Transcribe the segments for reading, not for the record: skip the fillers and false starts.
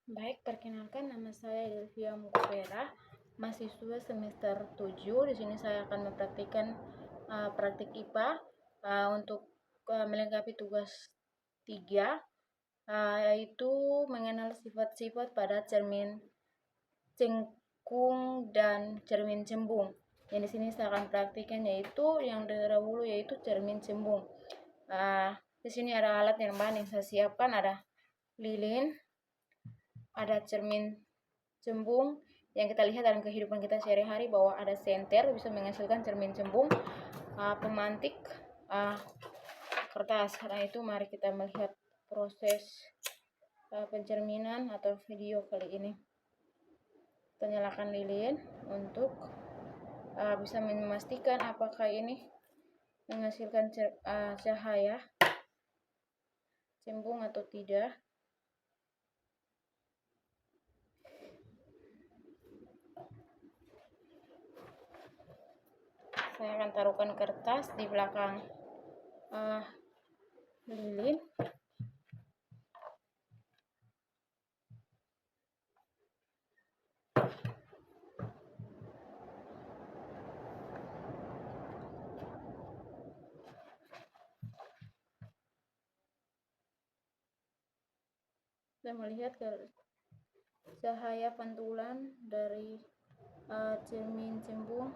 Baik, perkenalkan nama saya Delvia Mukopera, mahasiswa semester 7. Di sini saya akan mempraktikkan praktik IPA untuk melengkapi tugas 3, yaitu mengenal sifat-sifat pada cermin cengkung dan cermin cembung. Yang di sini saya akan praktikkan yaitu yang terdahulu yaitu cermin cembung. Di sini ada alat yang bahan yang saya siapkan, ada lilin, ada cermin cembung yang kita lihat dalam kehidupan kita sehari-hari bahwa ada senter bisa menghasilkan cermin cembung, pemantik, kertas. Karena itu mari kita melihat proses pencerminan atau video kali ini. Kita nyalakan lilin untuk bisa memastikan apakah ini menghasilkan cahaya cembung atau tidak. Saya akan taruhkan kertas di belakang lilin. Kita melihat ke cahaya pantulan dari cermin cembung.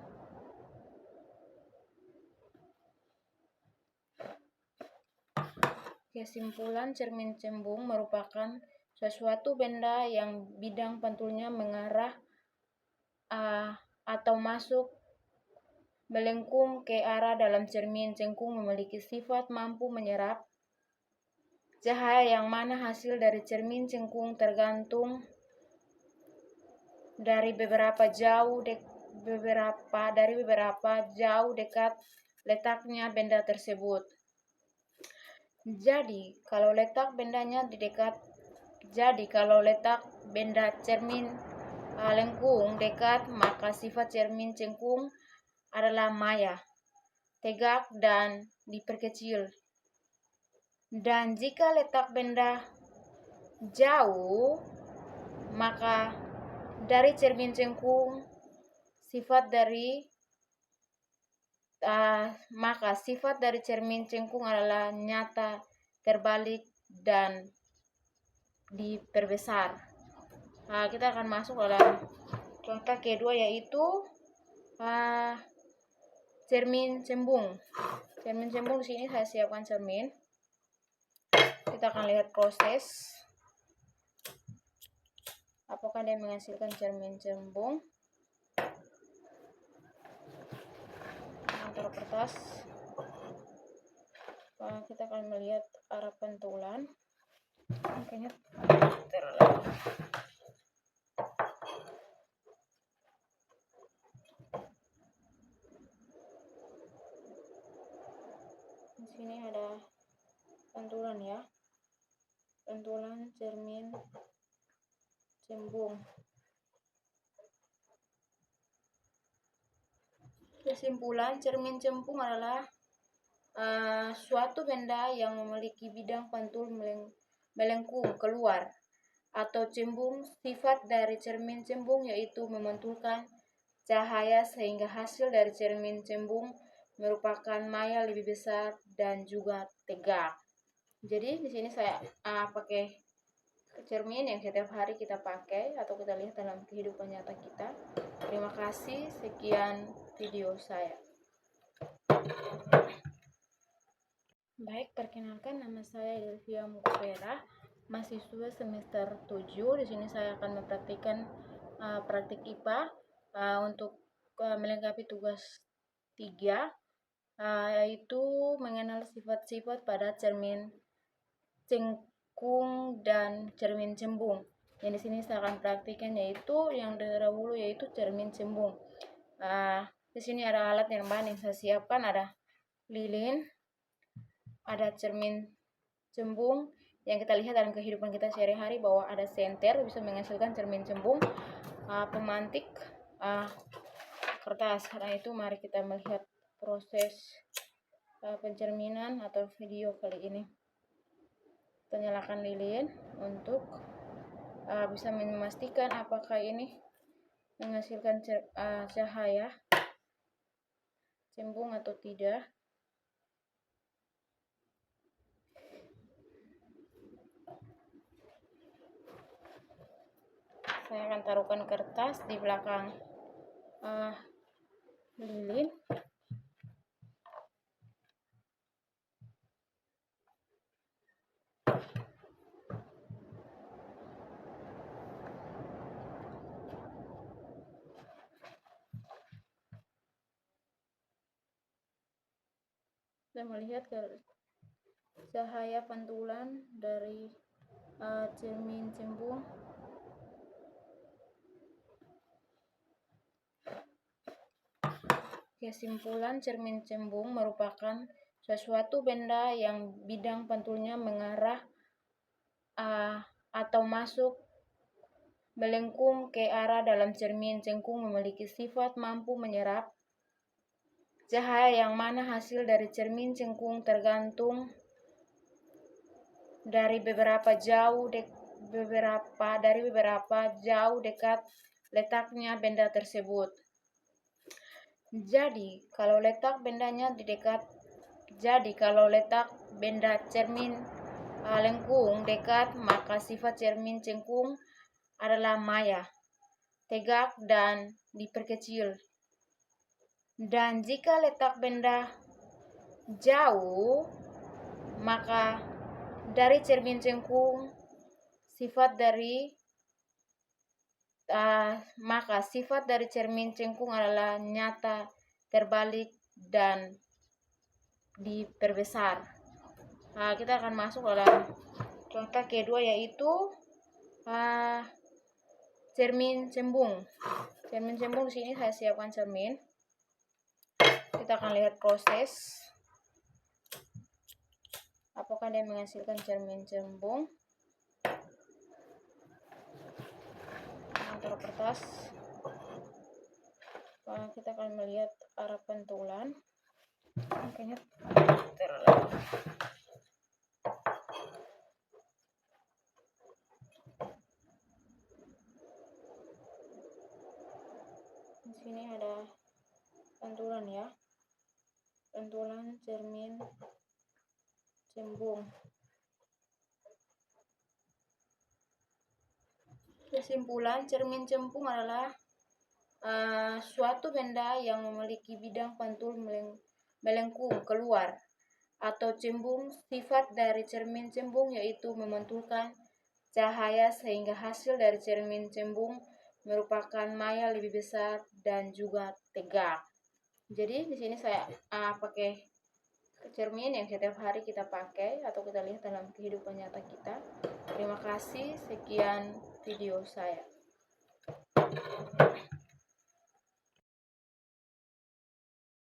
Kesimpulan, cermin cembung merupakan sesuatu benda yang bidang pantulnya mengarah atau masuk melengkung ke arah dalam cermin cengkung, memiliki sifat mampu menyerap cahaya yang mana hasil dari cermin cengkung tergantung dari beberapa jauh dekat letaknya benda tersebut. Jadi kalau letak benda cermin lengkung dekat, maka sifat cermin cengkung adalah maya, tegak dan diperkecil. Dan jika letak benda jauh, maka dari cermin cengkung sifat dari cermin cengkung adalah nyata, terbalik dan diperbesar. Kita akan masuk dalam contoh kedua, yaitu cermin cembung. Cermin cembung di sini saya siapkan cermin. Kita akan lihat proses apakah dia menghasilkan cermin cembung. Taruh kertas. Kita akan melihat arah pantulan. Makanya di sini ada pantulan ya, pantulan cermin cembung. Kesimpulan, cermin cembung adalah suatu benda yang memiliki bidang pantul melengkung keluar atau cembung. Sifat dari cermin cembung yaitu memantulkan cahaya sehingga hasil dari cermin cembung merupakan maya lebih besar dan juga tegak. Jadi di sini saya pakai cermin yang setiap hari kita pakai atau kita lihat dalam kehidupan nyata kita. Terima kasih, sekian video saya. Baik, perkenalkan nama saya Delvia Mukopera, mahasiswa semester 7. Di sini saya akan mempraktikkan praktik IPA untuk melengkapi tugas 3, yaitu mengenal sifat-sifat pada cermin cengkung dan cermin cembung. Yang di sini saya akan praktikkan yaitu yang terdahulu yaitu cermin cembung. Di sini ada alat yang bahan yang saya siapkan, ada lilin, ada cermin cembung yang kita lihat dalam kehidupan kita sehari-hari bahwa ada senter bisa menghasilkan cermin cembung, pemantik, kertas. Karena itu mari kita melihat proses pencerminan atau video kali ini. Kita nyalakan lilin untuk bisa memastikan apakah ini menghasilkan cahaya cembung atau tidak. Saya akan taruhkan kertas di belakang lilin. Kita melihat cahaya pantulan dari cermin cembung. Kesimpulan, cermin cembung merupakan sesuatu benda yang bidang pantulnya mengarah atau masuk melengkung ke arah dalam cermin cembung, memiliki sifat mampu menyerap cahaya, yang mana hasil dari cermin cembung tergantung dari beberapa jauh dekat letaknya benda tersebut. Jadi kalau letak benda cermin lengkung dekat, maka sifat cermin cembung adalah maya, tegak, dan diperkecil. Dan jika letak benda jauh, maka dari cermin cembung sifat dari cermin cembung adalah nyata, terbalik, dan diperbesar. Kita akan masuk dalam contoh kedua, yaitu cermin cembung. Cermin cembung di sini saya siapkan cermin. Kita akan lihat proses apakah dia menghasilkan cermin cembung. Taruh kertas. Kita akan melihat arah pantulan. Makanya di sini ada pantulan ya, pantulan cermin cembung. Kesimpulan, cermin cembung adalah suatu benda yang memiliki bidang pantul melengkung keluar atau cembung. Sifat dari cermin cembung yaitu memantulkan cahaya, sehingga hasil dari cermin cembung merupakan maya lebih besar dan juga tegak. Jadi di sini saya pakai cermin yang setiap hari kita pakai atau kita lihat dalam kehidupan nyata kita. Terima kasih, sekian video saya.